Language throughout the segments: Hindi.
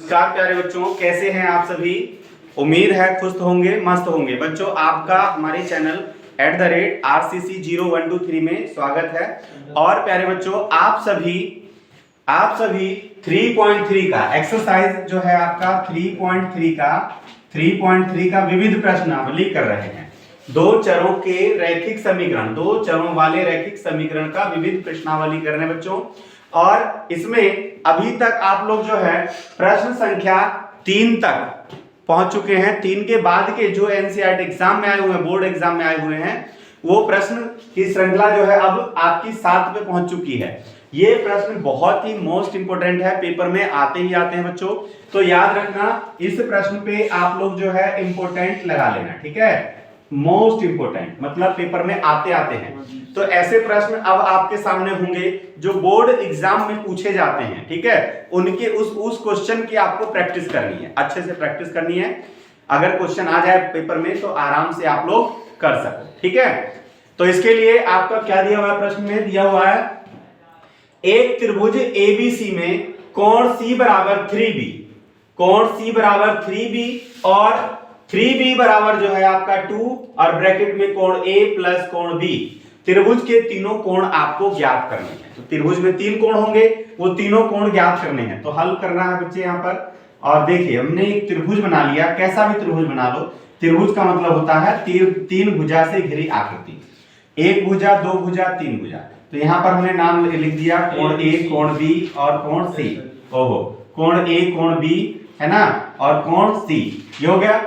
नमस्कार प्यारे बच्चों, कैसे हैं आप सभी। उम्मीद है खुश होंगे, मस्त होंगे। बच्चों आपका हमारे चैनल @RCC0123 में स्वागत है। और प्यारे बच्चों आप सभी 3.3 का एक्सरसाइज जो है आपका 3.3 का विविध प्रश्नावली कर रहे हैं। दो चरों वाले रैखिक समीकरण का विविध प्रश्नावली कर रहे हैं बच्चों। और इसमें अभी तक आप लोग जो है प्रश्न संख्या 3 तक पहुंच चुके हैं। 3 के बाद के जो एनसीईआरटी एग्जाम में आए हुए हैं, बोर्ड एग्जाम में आए हुए हैं, वो प्रश्न की श्रृंखला जो है अब आपकी 7 पे पहुंच चुकी है। ये प्रश्न बहुत ही मोस्ट इंपोर्टेंट है, पेपर में आते ही आते हैं बच्चों। तो याद रखना, इस प्रश्न पे आप लोग जो है इंपोर्टेंट लगा लेना, ठीक है। मोस्ट इंपोर्टेंट मतलब पेपर में आते आते हैं। तो ऐसे प्रश्न अब आपके सामने होंगे जो बोर्ड एग्जाम में पूछे जाते हैं, ठीक है। उनके उस क्वेश्चन की आपको प्रैक्टिस करनी है, अच्छे से प्रैक्टिस करनी है। अगर क्वेश्चन आ जाए पेपर में तो आराम से आप लोग कर सको, ठीक है। तो इसके लिए आपका क्या दिया हुआ है, प्रश्न में दिया हुआ है एक त्रिभुज एबीसी में कोण C बराबर 3b, कोण C बराबर 3b और 3b बराबर जो है आपका 2 और ब्रैकेट में कोण A प्लस कोण B। त्रिभुज के तीनों कोण आपको ज्ञात करने हैं। तो त्रिभुज में 3 कोण होंगे, वो तीनों कोण ज्ञात करने हैं। तो हल करना है बच्चे यहाँ पर। और देखिए हमने एक त्रिभुज बना लिया, कैसा भी त्रिभुज बना लो। त्रिभुज का मतलब होता है तीन भुजा से घिरी आकृति, एक भुजा, दो भुजा, तीन भुजा। तो यहाँ पर हमने नाम लिख दिया कोण A, कोण B और कोण C। ओहो, कोण A, कोण B है ना, और कोण C, ये हो गया,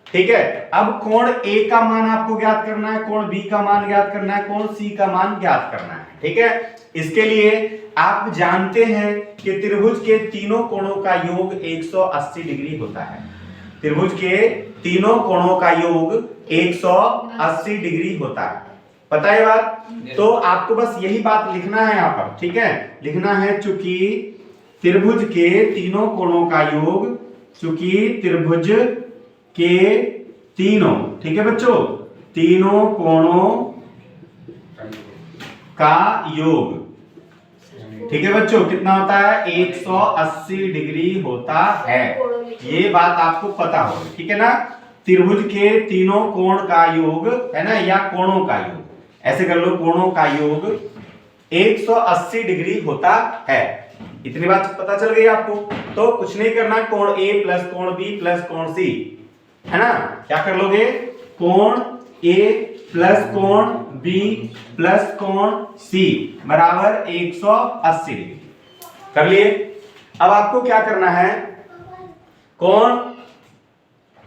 ठीक है। अब कोण A का मान आपको ज्ञात करना है, कोण B का मान ज्ञात करना है, कोण C का मान ज्ञात करना है, ठीक है। इसके लिए आप जानते हैं कि त्रिभुज के तीनों कोणों का योग 180 डिग्री होता है। त्रिभुज के तीनों कोणों का योग 180 डिग्री होता है, पता है बात। तो आपको बस यही बात लिखना है यहाँ पर, ठीक है। लिखना है चूंकि त्रिभुज के तीनों कोणों का योग, चूंकि त्रिभुज के तीनों, ठीक है बच्चों, तीनों कोणों का योग, ठीक है बच्चों, कितना होता है 180 डिग्री होता है। ये बात आपको पता हो, ठीक है ना। त्रिभुज के तीनों कोण का योग है ना, या कोणों का योग, ऐसे कर लो, कोणों का योग 180 डिग्री होता है। इतनी बात पता चल गई आपको। तो कुछ नहीं करना, कोण A प्लस कोण B प्लस कोण C, है ना। क्या कर लोगे, कोण A प्लस कोण B प्लस कोण C बराबर 180 डिग्री कर लिए। अब आपको क्या करना है, कोण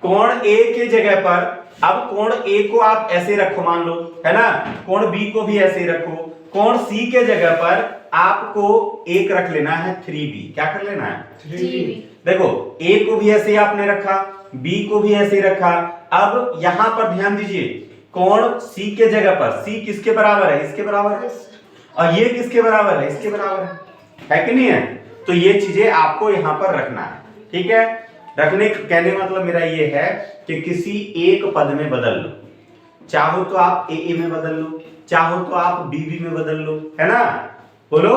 A के जगह पर, अब कोण A को आप ऐसे रखो मान लो, है ना, कोण B को भी ऐसे रखो। कोण C के जगह पर आपको एक रख लेना है 3b। क्या कर लेना है, 3b। देखो A को भी ऐसे आपने रखा, B को भी ऐसे रखा। अब यहां पर ध्यान दीजिए, कोण C के जगह पर, C किसके बराबर है, इसके बराबर है, और ये किसके बराबर है, इसके बराबर है कि नहीं है। तो ये चीजें आपको यहां पर रखना है, ठीक है। रखने कहने मतलब मेरा ये है कि किसी एक पद में बदल लो, चाहो तो आप AA में बदल लो, चाहो तो आप BB में बदल लो, है ना, बोलो,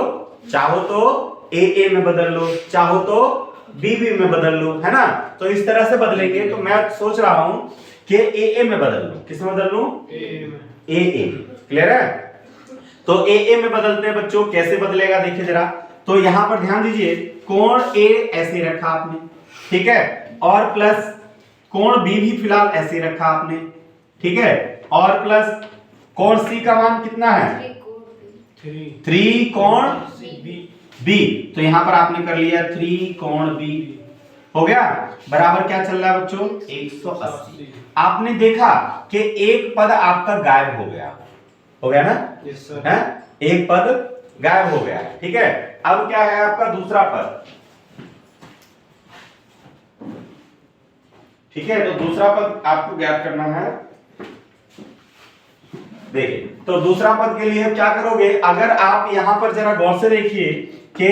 चाहो तो AA में बदल लो, चाहो तो BB में बदल लो, है ना। तो इस तरह से बदलेंगे। तो मैं सोच रहा हूं कि AA में बदल लो। किस में बदल लूं, AA, क्लियर है। तो AA में बदलते हैं बच्चों, कैसे बदलेगा देखिए जरा। तो यहां पर ध्यान दीजिए, कोण A ऐसे रखा आपने, ठीक है, और प्लस कोण B भी फिलहाल ऐसे रखा आपने, ठीक है, और प्लस कोण C का मान कितना है, 3 कोण B। तो यहां पर आपने कर लिया 3 कोण B, हो गया, बराबर क्या चल रहा है बच्चों, 180। आपने देखा कि एक पद आपका गायब हो गया ना, yes, है? एक पद गायब हो गया, ठीक है। अब क्या है आपका दूसरा पद, ठीक है। तो दूसरा पद आपको ज्ञात करना है। देखिए, तो दूसरा पद के लिए क्या करोगे, अगर आप यहां पर जरा गौर से देखिए कि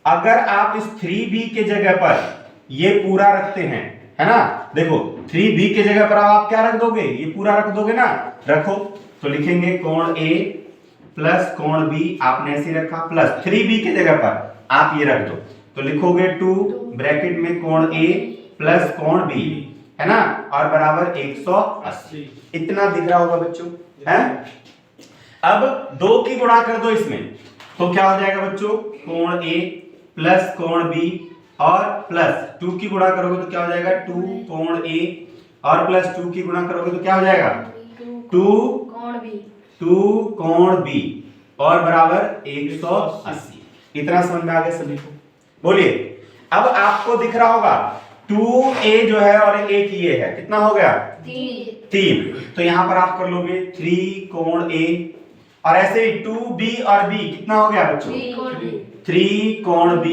अगर आप इस 3b के जगह पर ये पूरा रखते हैं, है ना, देखो 3b के जगह पर आप क्या रख दोगे, ये पूरा रख दोगे ना, रखो। तो लिखेंगे कोण A प्लस कोण B आपने ऐसे रखा, प्लस 3b के जगह पर आप ये रख दो। तो लिखोगे 2 ब्रैकेट में कोण ए प्लस कोण बी, है ना, और बराबर 180। इतना दिख रहा होगा बच्चों, है। अब 2 की गुणा कर दो इसमें, तो क्या हो जाएगा बच्चों, कोण ए प्लस कोण बी और प्लस 2 की गुणा करोगे तो क्या हो जाएगा 2 कोण ए और प्लस 2 की गुणा करोगे तो क्या हो जाएगा 2 कोण बी और बराबर 180। इतना समझ में आ गया सभी को? बोलिए। अब आपको दिख रहा होगा 2a जो है और एक ये है, कितना हो गया 3। तो यहां पर आप कर लोगे 3 कोण a और ऐसे ही 2b और b कितना हो गया बच्चों 3 कोण b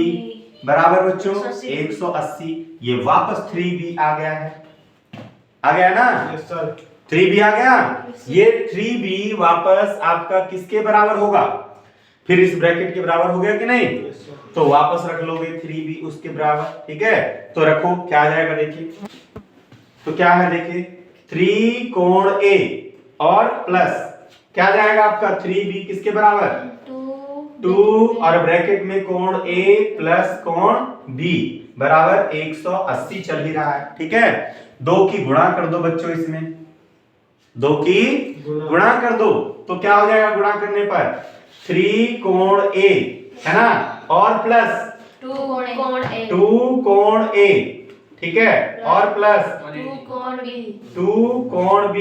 बराबर बच्चों 180। ये वापस 3b आ गया है, आ गया ना? यस सर, 3b आ गया। ये 3b वापस आपका किसके बराबर होगा, फिर इस ब्रैकेट के बराबर हो गया कि नहीं? तो वापस रख लोगे 3b उसके बराबर, ठीक है। तो रखो, क्या आ जाएगा देखिए, तो क्या है देखिए 3 कोण a और प्लस क्या जाएगा आपका 3b किसके बराबर 2 और ब्रैकेट में कोण a प्लस कोण b बराबर 180 चल ही रहा है, ठीक है। 2 की गुणा कर दो बच्चों, इसमें 2 की गुणा कर दो तो क्या हो जाएगा गुणा करने पर 3 कोण a, है ना, और प्लस 2 कोण a, ठीक है, और प्लस 2 कोण b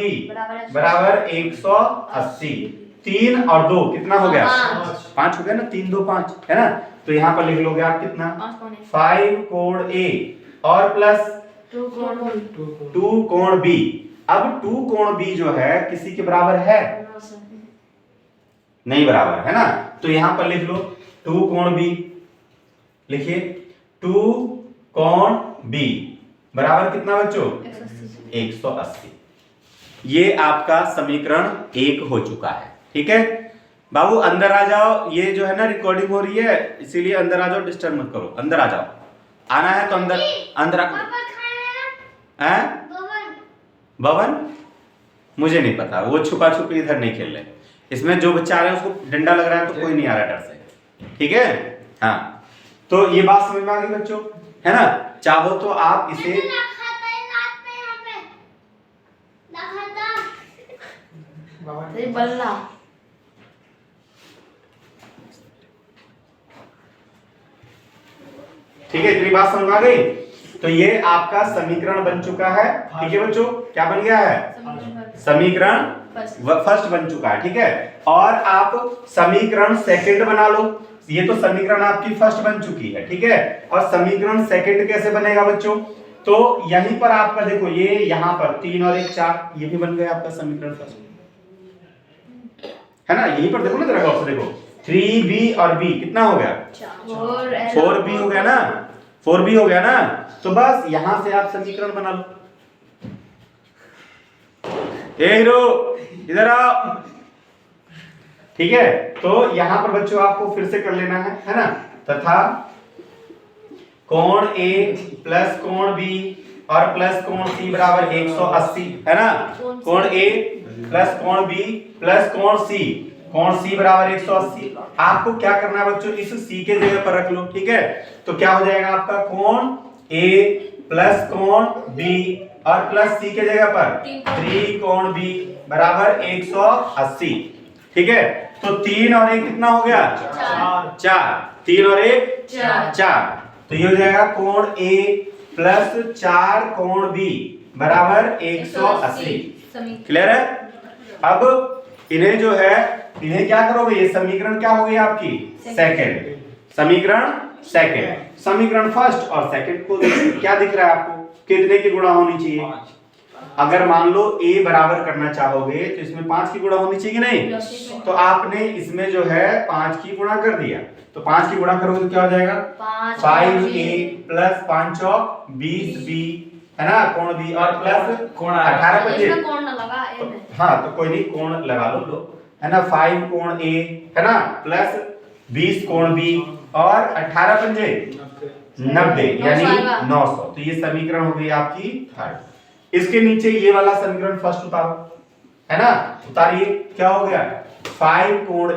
बराबर 180। 3 और 2 कितना हो गया 5 हो गया ना, 3 2 5, है ना। तो यहाँ पर लिख लोगे आप कितना 5 कोण a और प्लस 2 कोण b। अब 2 कोण b जो है किसी के बराबर है नहीं, बराबर है ना। तो यहां पर लिख लो 2 कोण b, लिखिए 2 कोण b बराबर कितना बच्चों 180। ये आपका समीकरण 1 हो चुका है, ठीक है। बाबू अंदर आ जाओ, ये जो है ना रिकॉर्डिंग हो रही है इसीलिए अंदर आ जाओ, डिस्टर्ब मत करो, अंदर आ जाओ। आना है तो अंदर अंदर आ भवन मुझे नहीं पता, वो छुपा छुपी इधर नहीं खेल रहे। इसमें जो बच्चा आ रहा है उसको डंडा लग रहा है तो कोई नहीं आ रहा डर से, ठीक है। हाँ, तो ये बात समझ में आ गई बच्चों, है ना। चाहो तो आप इसे बल्ला ठीक है, इतनी बात समझ में आ गई। तो ये आपका समीकरण बन चुका है, ठीक है बच्चों। क्या बन गया है समीकरण फर्स्ट बन चुका है, ठीक है। और आप समीकरण सेकंड बना लो। ये तो समीकरण आपकी फर्स्ट बन चुकी है, ठीक है। और समीकरण सेकंड कैसे बनेगा बच्चों, तो यहीं पर आपका देखो, ये यहाँ पर 3 और 1 4, ये भी बन गया आपका समीकरण फर्स्ट, है ना। यहीं पर देखो ना, जरा गौर से देखो 3b और b कितना हो गया 4b हो गया ना, 4b हो गया ना। तो बस यहां से आप समीकरण बना लो। ए हीरो इधर आओ, ठीक है। तो यहां पर बच्चों आपको फिर से कर लेना है ना। तथा कोण a प्लस कोण b और प्लस कोण c बराबर 180, है ना। कोण a प्लस कोण b प्लस कोण c, कोण c बराबर 180। आपको क्या करना है बच्चों, इस c के जगह पर रख लो, ठीक है। तो क्या हो जाएगा आपका कोण a प्लस कोण b और प्लस c के जगह पर 3 कोण b बराबर 180, ठीक है। तो 3 और 1 कितना हो गया 4, 3 और 1 4। तो ये हो जाएगा कोण a प्लस 4 कोण b बराबर 180। क्लियर है। अब इन्हें जो है, इन्हें क्या करोगे, ये समीकरण क्या हो गई आपकी सेकंड, समीकरण सेकंड। समीकरण फर्स्ट और सेकंड को क्या दिख रहा है आपको, कितने की गुणा होनी चाहिए। अगर मान लो a बराबर करना चाहोगे तो इसमें 5 की गुणा होनी चाहिए नहीं, तो आपने इसमें जो है 5 की गुणा कर दिया। तो 5 की गुणा करोगे तो क्या हो जाएगा 5a प्लस 5 और 20b, है ना, कोण b और प्लस कोण 18 पर इसमें कोण ना लगा ए में। हाँ, तो कोई नहीं, कोण लगा लो, है ना। 5 कोण a, है ना, प्लस 20 कोण b और 18 पंजे 90 यानी 900। तो ये समीकरण हो गई आपकी थर्ड। इसके नीचे ये वाला समीकरण फर्स्ट उतारो, है ना। उतारिए, क्या हो गया 5 कोण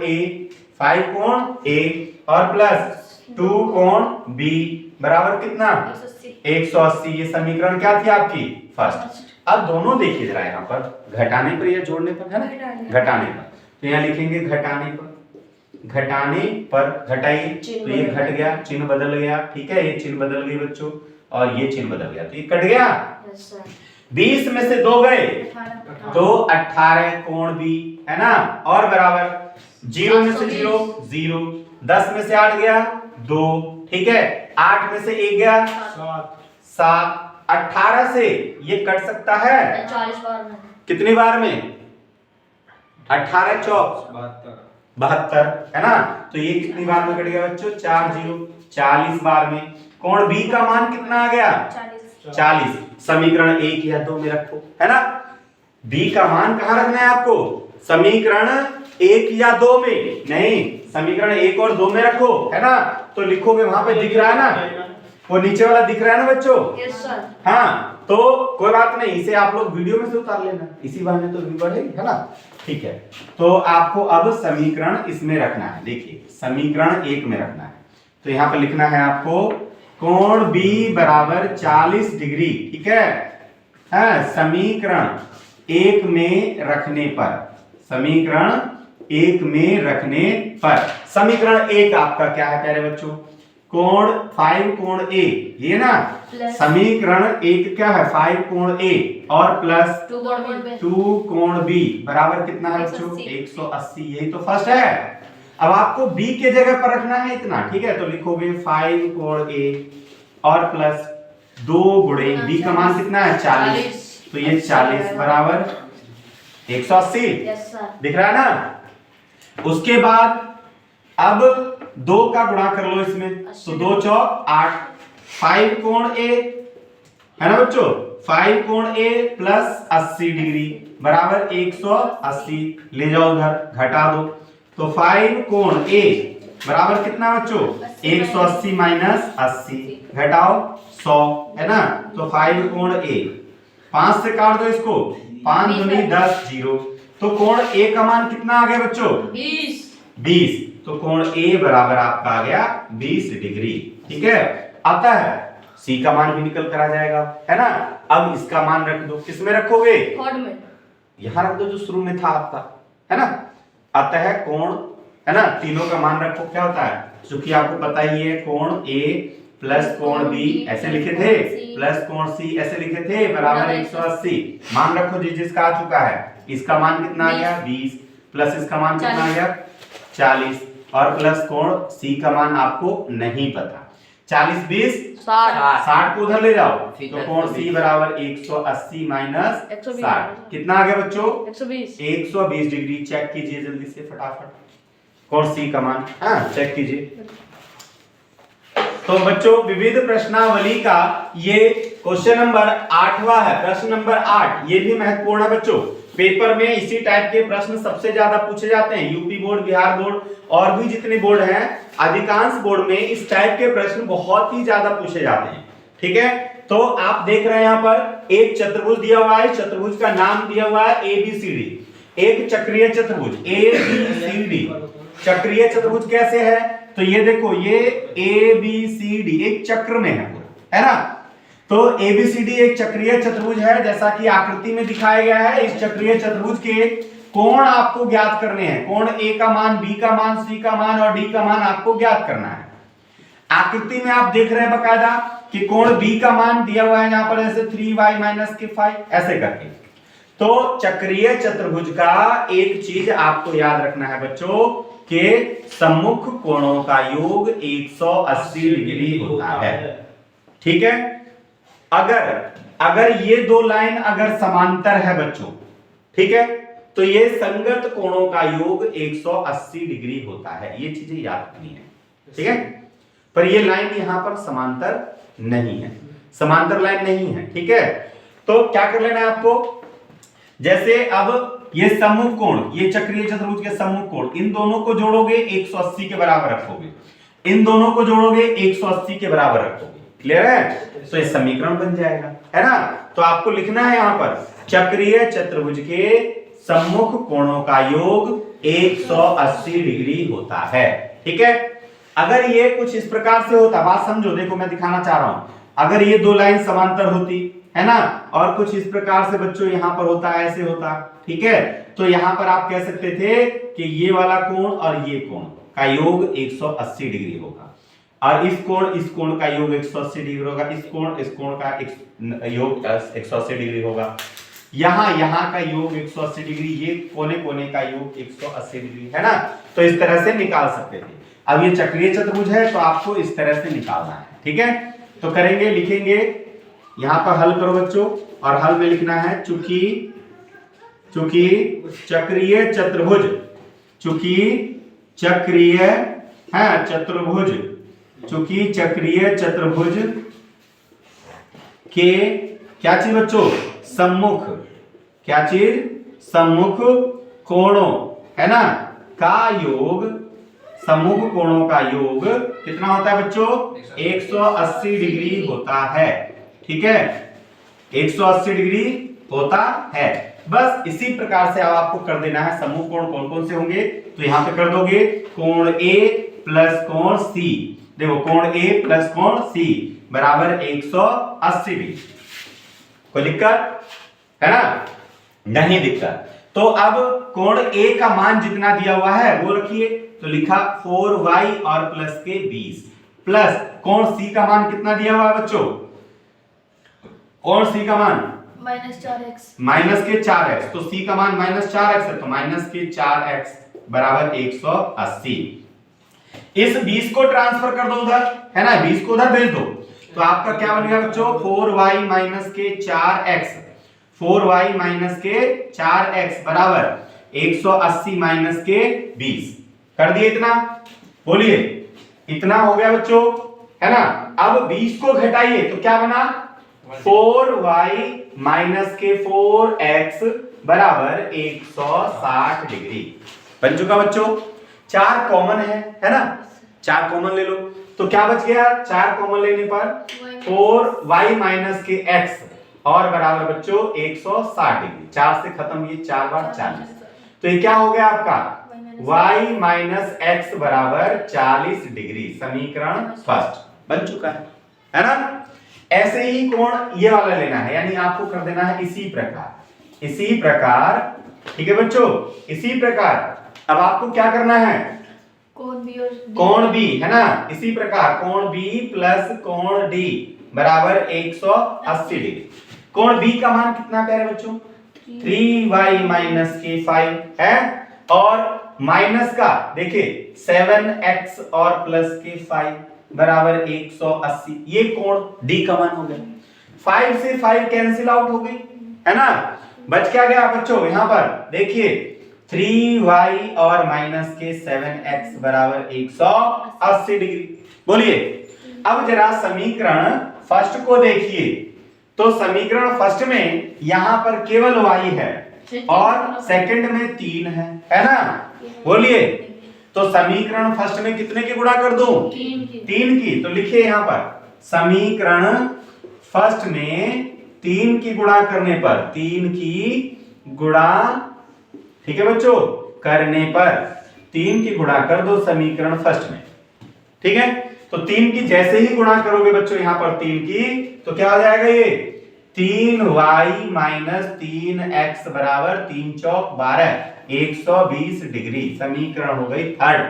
a और प्लस 2 कोण बी बराबर कितना 180। ये समीकरण क्या थी आपकी फर्स्ट। अब दोनों देखिए जरा यहाँ पर घटाने पर या जोड़ने पर है ना, घटाने पर। तो यहाँ लिखेंगे घटाने पर, घटाने पर घटाइए तो ये घट गया, चिन्ह बदल गया, ठीक है, ये चिन्ह बदल गई बच्चों और ये चिन्ह बदल गया तो ये कट गया। 20 में से 2 गए तो 18 कोण बी है ना, और बराबर 0 में से 0 0, 10 में से 8 गया 2, ठीक है, 8 में से 1 गया 7, 18 से ये कट सकता है 40 बार में। कितनी बार में 18 चौक 72 है ना, तो ये कितनी बार में कट गया बच्चों 40 बार में। कोण बी का मान कितना आ गया 40। समीकरण 1 या 2 में रखो है ना, बी का मान कहां रखना है आपको, समीकरण 1 या 2 में, नहीं समीकरण 1 और 2 में रखो है ना। तो लिखोगे वहां पे दिख रहा है ना, वो नीचे वाला दिख रहा है ना बच्चों, यस सर। हाँ तो कोई बात नहीं, इसे आप लोग वीडियो में से उतार लेना, इसी बहाने तो व्यू बढ़ेगी है ना, ठीक है। तो आपको अब समीकरण इसमें रखना है, देखिए समीकरण 1 में रखना है, तो यहाँ पर लिखना है आपको कोण B बराबर 40 डिग्री, ठीक है, समीकरण 1 में रखने पर, समीकरण 1 में रखने पर, समीकरण 1 आपका क्या है प्यारे बच्चों, कोण 5 कोण A, ये ना समीकरण 1 क्या है 5 कोण A और प्लस 2 कोण B बराबर कितना है बच्चों 180, यही तो फर्स्ट है। अब आपको B के जगह पर रखना है इतना, ठीक है, तो लिखोगे 5 कोण A और प्लस 2 गुणे B का मान कितना है 40, तो ये 40 बराबर 180, दिख रहा है ना। उसके बाद अब 2 का गुणा कर लो इसमें, तो 2 चौक 8, 5 कोण A है ना बच्चों, 5 कोण A प्लस 80 डिग्री बराबर 180, ले जाओ उधर घटा दो, तो 5 कोण A बराबर कितना बच्चों 180 माइनस 80, घटाओ 100 है ना, तो 5 कोण A, 5 से काट दो इसको, 5 दूनी 10 0, तो कोण A का मान कितना आ गया बच्चों 20, तो कोण A बराबर आपका आ गया 20 डिग्री, ठीक है। आता है C का मान भी निकल कर आ जाएगा है ना। अब इसका मान रख दो, किसमें रखोगे में, यहां रख दो जो शुरू में था आपका है ना। आता है कोण है ना, तीनों का मान रखो, क्या होता है क्योंकि आपको पता ही है कोण A प्लस कोण B ऐसे लिखे थे, प्लस कोण C ऐसे लिखे थे बराबर 180, मान रखो जिसका आ चुका है, इसका मान कितना आ गया 20 प्लस इसका मान कितना आ गया 40 और प्लस कोण C का मान आपको नहीं पता, 40 20 60 को उधर ले जाओ, तो कोण C बराबर 180 माइनस 60 कितना आ गया बच्चों 120 डिग्री। चेक कीजिए जल्दी से फटाफट कोण C का मान, चेक कीजिए। तो बच्चों विविध प्रश्नावली का ये क्वेश्चन नंबर 8वां है, प्रश्न नंबर 8, ये भी महत्वपूर्ण है बच्चों, पेपर में इसी टाइप के प्रश्न सबसे ज्यादा पूछे जाते हैं, यूपी बोर्ड बिहार बोर्ड और भी जितने बोर्ड हैं अधिकांश बोर्ड में इस टाइप के प्रश्न बहुत ही ज्यादा पूछे जाते हैं, ठीक है। तो आप देख रहे हैं यहाँ पर एक चतुर्भुज दिया हुआ है, चतुर्भुज का नाम दिया हुआ है ABCD, एक चक्रीय चतुर्भुज ABCD, चक्रीय चतुर्भुज कैसे है, तो ये देखो ये ABCD एक चक्र में है ना, तो ABCD एक चक्रीय चतुर्भुज है जैसा कि आकृति में दिखाया गया है। इस चक्रीय चतुर्भुज के कोण आपको ज्ञात करने हैं, कोण A का मान, B का मान, C का मान और D का मान आपको ज्ञात करना है। आकृति में आप देख रहे हैं बकायदा कि कोण B का मान दिया हुआ है यहाँ पर जैसे 3y माइनस के 5 ऐसे करके। तो चक्रीय चतुर्भुज का एक चीज आपको याद रखना है बच्चों के सम्मुख कोणों का योग 180 डिग्री होता है, ठीक है। अगर ये दो लाइन अगर समांतर है बच्चों, ठीक है, तो ये संगत कोणों का योग 180 डिग्री होता है, ये चीजें याद रखनी है, ठीक है। पर ये लाइन यहां पर समांतर नहीं है, समांतर लाइन नहीं है, ठीक है। तो क्या कर लेना है आपको, जैसे अब ये सम्मुख कोण, ये चक्रीय चतुर्भुज के सम्मुख कोण, इन दोनों को जोड़ोगे 180 के बराबर रखोगे, इन दोनों को जोड़ोगे 180 के बराबर रखोगे, क्लियर है। तो ये समीकरण बन जाएगा है ना। तो आपको लिखना है यहां पर चक्रीय चतुर्भुज के सम्मुख कोणों का योग 180 डिग्री होता है, ठीक है। अगर ये कुछ इस प्रकार से होता, बात समझो, देखो मैं दिखाना चाह रहा हूं, अगर ये दो लाइन समांतर होती है ना, और कुछ इस प्रकार से बच्चों यहाँ पर होता, ऐसे होता, ठीक है, तो यहाँ पर आप कह सकते थे कि ये वाला कोण और ये कोण का योग 180 डिग्री होगा, और इस कोण का योग 180 डिग्री होगा, इस कोण का योग 180 डिग्री होगा, यहाँ का योग 180 डिग्री, ये कोने का योग 180 डिग्री है ना। तो इस तरह से निकाल सकते थे। अब ये चक्रीय चतुर्भुज है तो आपको इस तरह से निकालना है, ठीक है। तो करेंगे, लिखेंगे, यहां पर हल करो बच्चों, और हल में लिखना है चूंकि चक्रीय चतुर्भुज, चूंकि चक्रीय चतुर्भुज के क्या चीज बच्चों, सम्मुख कोणों है ना का योग, सम्मुख कोणों का योग कितना होता है बच्चों, 180 डिग्री होता है, ठीक है, 180 डिग्री होता है। बस इसी प्रकार से अब आपको कर देना है। सम्मुख कोण कौन कौन से होंगे, तो यहां पे कर दोगे कोण A प्लस कोण C, देखो कोण A प्लस कोण C बराबर 180 डिग्री। कोई दिक्कत है ना, नहीं दिक्कत। तो अब कोण A का मान जितना दिया हुआ है वो रखिए, तो लिखा 4y और प्लस के 20, प्लस कोण C का मान कितना दिया हुआ है बच्चों, कोण C का मान -4x, माइनस के 4x, तो C का मान -4x है, तो माइनस के 4x बराबर 180। इस 20 को ट्रांसफर कर दो उधर, है ना, 20 को उधर भेज दो, तो आपका क्या बनेगा बच्चों, 4y माइनस के 4x, 4y माइनस के 4x बराबर 180 माइनस के 20। कर दिए इतना, बोलिए इतना हो गया बच्चों, है ना। अब 20 को घटाइए तो क्या बना, 4y माइनस के 4x बराबर 160 डिग्री बन चुका बच्चों। 4 कॉमन है ना, 4 कॉमन ले लो, तो क्या बच गया, 4 कॉमन लेने पर 4y माइनस के x और बराबर बच्चों 160 डिग्री, 4 से खत्म, ये 4 बार 40, तो ये क्या हो गया आपका y माइनस x बराबर 40 डिग्री, समीकरण फर्स्ट बन चुका है ना। ऐसे ही कोण ये वाला लेना है, यानी आपको कर देना है इसी प्रकार, ठीक है बच्चों, इसी प्रकार। अब आपको क्या करना है, कोण B है ना, इसी प्रकार कोण B प्लस कोण D बराबर 180 डिग्री। कोण B का मान कितना प्यारे बच्चों, 3y माइनस के 5 है, और माइनस का देखिए 7x और प्लस के 5 बराबर 180, ये कोण D का मान हो गया। 5 से 5 कैंसिल आउट हो गई, है ना, बच क्या गया बच्चों, यहां पर देखिए 3y और माइनस के 7x बराबर 180 डिग्री। बोलिए अब जरा समीकरण फर्स्ट को देखिए, तो समीकरण फर्स्ट में यहां पर केवल y है और सेकंड में 3 है ना। बोलिए तो समीकरण फर्स्ट में कितने की गुणा कर दूं, 3 की, तो लिखिए यहां पर समीकरण फर्स्ट में 3 की गुणा करने पर, 3 की गुणा, ठीक है बच्चों, करने पर 3 की गुणा कर दो समीकरण फर्स्ट में, ठीक है। तो 3 की जैसे ही गुणा करोगे बच्चों यहां पर 3 की, तो क्या हो जाएगा, ये 3y माइनस 3x बराबर 3 चौक 12, 120 डिग्री, समीकरण हो गई थर्ड,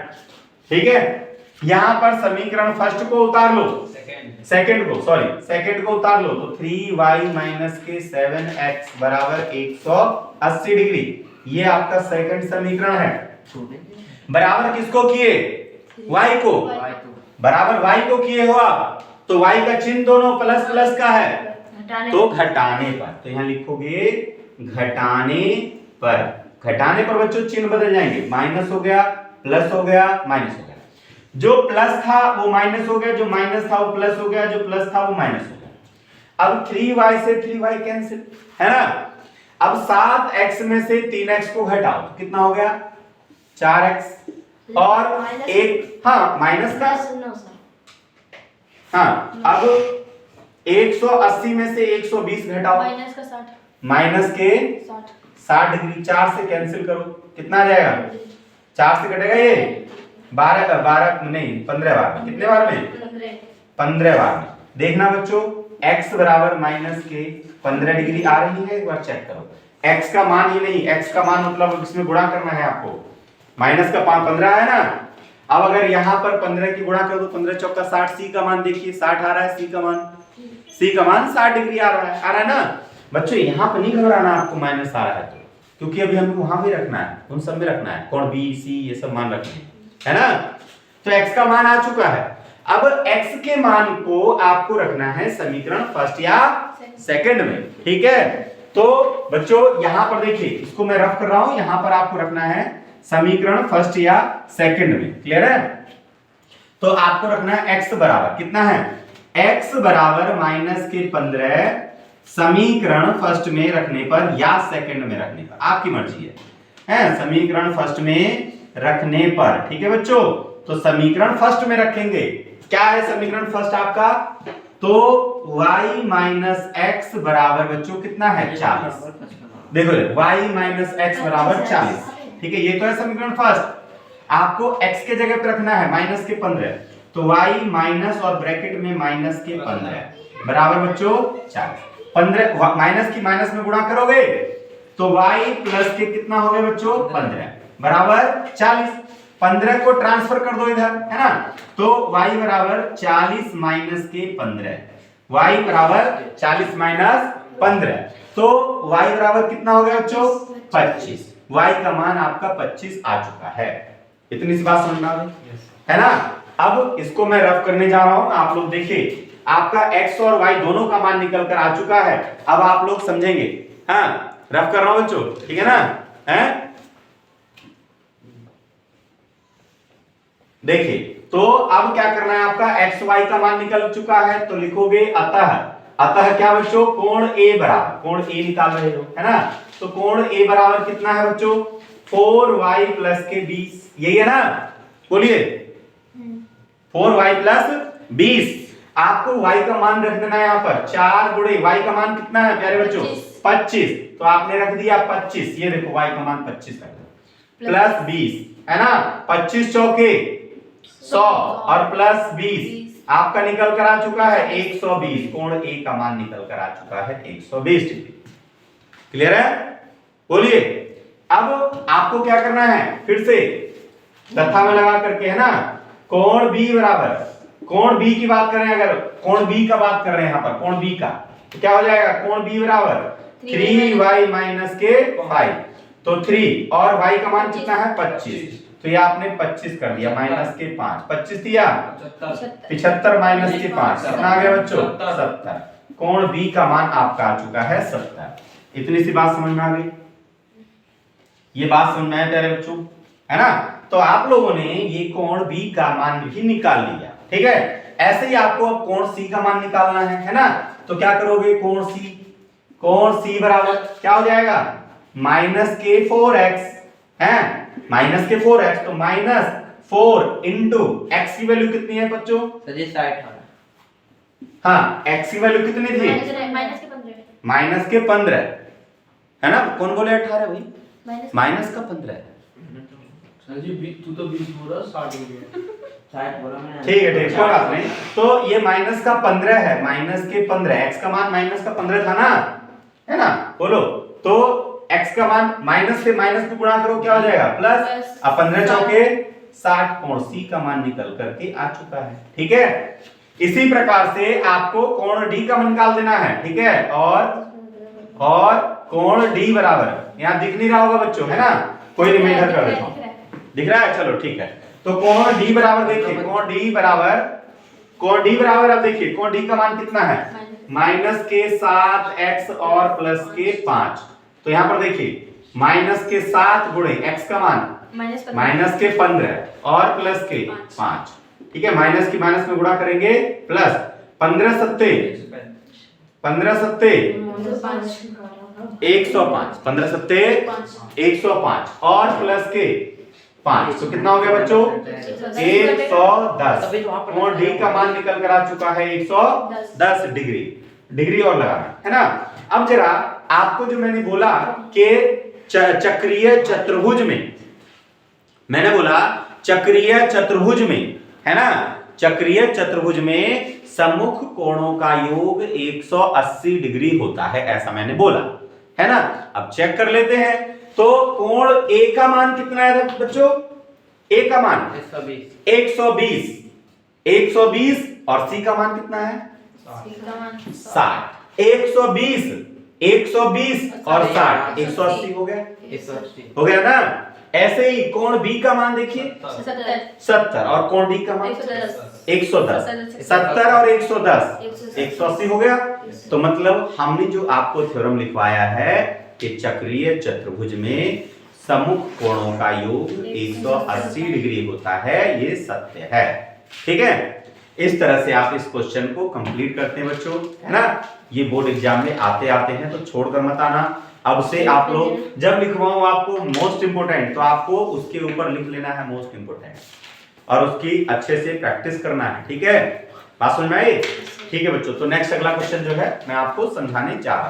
ठीक है। यहां पर समीकरण फर्स्ट को उतार लो, सेकंड को उतार लो, तो 3y माइनस के 7x बराबर 180 डिग्री, ये आपका सेकंड समीकरण है। बराबर किसको किए, y को, बराबर y को किए हो आप, तो y का चिन्ह दोनों प्लस प्लस का है, तो घटाने पर, तो यहां लिखोगे घटाने पर बच्चों चिन्ह बदल जाएंगे, माइनस हो गया, प्लस हो गया, माइनस हो गया, जो प्लस था वो माइनस हो गया, जो माइनस था वो प्लस हो गया, जो प्लस था वो माइनस हो गया। अब 3y से 3y कैंसिल, है ना। अब 7x में से 3x को घटाओ तो कितना हो गया, 4x, और एक माइनस का, अब 180 में से 120 घटाओ, माइनस के 60 डिग्री, 4 से कैंसिल करो, कितना आ जाएगा, 4 से कटेगा ये 12 नहीं 15 बार में। कितने बार में? 15 बार में। देखना बच्चों x बराबर माइनस के 15 डिग्री आ रही है, एक बार चेक करो। x का मान ही नहीं, x का मान मतलब इसमें गुणा करना है आपको। माइनस का 15 है ना, अब अगर यहाँ पर 15 की गुणा कर दो, 15 चौका 60, c का मान देखिए 60 आ रहा है, c का मान 60 डिग्री आ रहा है ना बच्चों। यहाँ पर नहीं घबराना आपको माइनस आ रहा है तो, क्योंकि अभी हमको वहां भी रखना है, उन सब में रखना है, कोण बी सी ये सब मान रखने है ना। तो x का मान आ चुका है, अब x के मान को आपको रखना है समीकरण फर्स्ट या सेकंड में, ठीक है। तो बच्चों यहां पर देखिए, इसको मैं रफ कर रहा हूं, यहां पर आपको रखना है समीकरण फर्स्ट या सेकंड में, क्लियर है। तो आपको रखना है x बराबर कितना है, x बराबर माइनस के 15 समीकरण फर्स्ट में रखने पर या सेकंड में रखने पर, आपकी मर्जी है समीकरण फर्स्ट में रखने पर, ठीक है बच्चों। तो समीकरण फर्स्ट में रखेंगे, क्या है समीकरण फर्स्ट आपका, तो y माइनस एक्स बराबर बच्चों कितना है 40। देखो y माइनस एक्स बराबर 40, ठीक है, ये तो है समीकरण फर्स्ट। आपको x के जगह पे रखना है माइनस के 15, तो y माइनस और ब्रैकेट में माइनस के 15 बराबर बच्चों 40। 15 माइनस की माइनस में गुणा करोगे तो y प्लस के कितना हो गया बच्चों 15 बराबर 40। 15 को ट्रांसफर कर दो इधर, है ना, तो y बराबर 40 माइनस के 15, y बराबर 40 माइनस 15, तो y बराबर कितना हो गया बच्चों 25। y का मान आपका 25 आ चुका है। इतनी सी बात समझ में आ गई है ना। अब इसको मैं रफ करने जा रहा हूं, आप लोग देखिए आपका x और y दोनों का मान निकल कर आ चुका है। अब आप लोग समझेंगे, हाँ रफ कर रहा हूं बच्चों, ठीक है ना, हैं देखिए। तो अब क्या करना है, आपका x y का मान निकल चुका है, तो लिखोगे अतः क्या बच्चों, कोण a बराबर, कोण a निकाल रहे हो है ना, तो कोण a बराबर कितना है बच्चों 4y प्लस के 20, यही है ना, बोलिए 4y प्लस 20। आपको y का मान रख देना है यहाँ पर 4 गुणे y का मान कितना है प्यारे बच्चों 25, तो आपने रख दिया 25, ये देखो y का मान 25 रख दो प्लस 20 है ना, 25 चौके 100 और प्लस 20 आपका निकल कर आ चुका है 120, कोण a का मान निकल कर आ चुका है 120 डिग्री। क्लियर है, बोलिए। अब आपको क्या करना है, फिर से तथा में लगा करके, है ना, कोण b बराबर, कोण b की बात करें, अगर कोण b का बात कर रहे हैं यहाँ पर कोण b का, तो क्या हो जाएगा, कोण b बराबर 3y माइनस के 5, तो 3 और y का मान कितना है 25, तो ये आपने 25 कर दिया माइनस के 5, 25 दिया 75 माइनस के 5 कितना आ गया बच्चों 70, कोण b का मान आपका आ चुका है 70। इतनी सी बात समझ में आ गई, ये बात समझ में आया प्यारे बच्चों, है ना। तो आप लोगों ने ये कोण b का मान भी निकाल लिया, ठीक है। ऐसे ही आपको अब कोण c का मान निकालना है ना, तो क्या करोगे, कोण c बराबर क्या हो जाएगा माइनस के 4x है, माइनस के 4x, तो माइनस 4 इंटू x की वैल्यू कितनी है बच्चों, 60। हाँ x की वैल्यू कितनी थी माइनस के 15 है ना, कौन बोले 18 भाई, माइनस का 15 सर जी तू तो 20 बोल रहा 60 हो गया, 60 बोला मैंने, ठीक है कोई बात नहीं। तो ये माइनस का 15 है, माइनस के 15, x का मान माइनस का 15 था ना, है ना, बोलो। तो x का मान माइनस से माइनस में गुणा करो क्या हो जाएगा प्लस, अब 15 चौके 60, कोण c का मान निकल करके आ चुका है, ठीक है। इसी प्रकार से आपको कोण d का मान निकाल देना है, ठीक है, और कोण d बराबर यहाँ दिख नहीं रहा होगा बच्चों, है ना, कोई नहीं मैं इधर कर देता हूं, दिख रहा है, चलो ठीक है। तो कोण d बराबर देखिए, कोण d बराबर अब देखिए कोण d का मान कितना है माइनस के 7x और प्लस के 5, तो यहां पर देखिए माइनस के 7 गुणे x का मान माइनस के 15 और प्लस के 5, ठीक है, माइनस की माइनस में गुणा करेंगे प्लस 15 सत्ते 105, 15 सत्ते 105 और प्लस के 5, तो कितना हो गया बच्चों 110। कोण d का मान निकल कर आ चुका है 110 डिग्री, डिग्री और लगाना है ना। अब जरा आपको जो मैंने बोला कि चक्रीय चतुर्भुज में, मैंने बोला चक्रीय चतुर्भुज में, है ना, चक्रीय चतुर्भुज में सम्मुख कोणों का योग 180 डिग्री होता है, ऐसा मैंने बोला, है ना। अब चेक कर लेते हैं, तो कोण ए का मान कितना है बच्चों? ए का मान 120, 120 और सी का मान कितना है? 60। 120 और 60, 180 हो गया, हो गया ना। ऐसे ही कोण बी का मान देखिए 70 और कोण डी का मान 110, 70 और 110, 180 हो गया। तो मतलब हमने जो आपको थ्योरम लिखवाया है कि चक्रीय चतुर्भुज में सम्मुख कोणों का योग 180 डिग्री होता है, ये सत्य है। ठीक है, इस तरह से आप इस क्वेश्चन को कंप्लीट करते हैं बच्चों, है ना। ये बोर्ड एग्जाम में आते हैं, तो छोड़कर मत आना। अब से आप लोग जब लिखवाऊं आपको मोस्ट इंपोर्टेंट, तो आपको उसके ऊपर लिख लेना है मोस्ट इंपोर्टेंट, और उसकी अच्छे से प्रैक्टिस करना है। ठीक है, बात समझ में आई? ठीक है बच्चों, तो नेक्स्ट अगला क्वेश्चन जो है मैं आपको समझाने जा रहा हूं।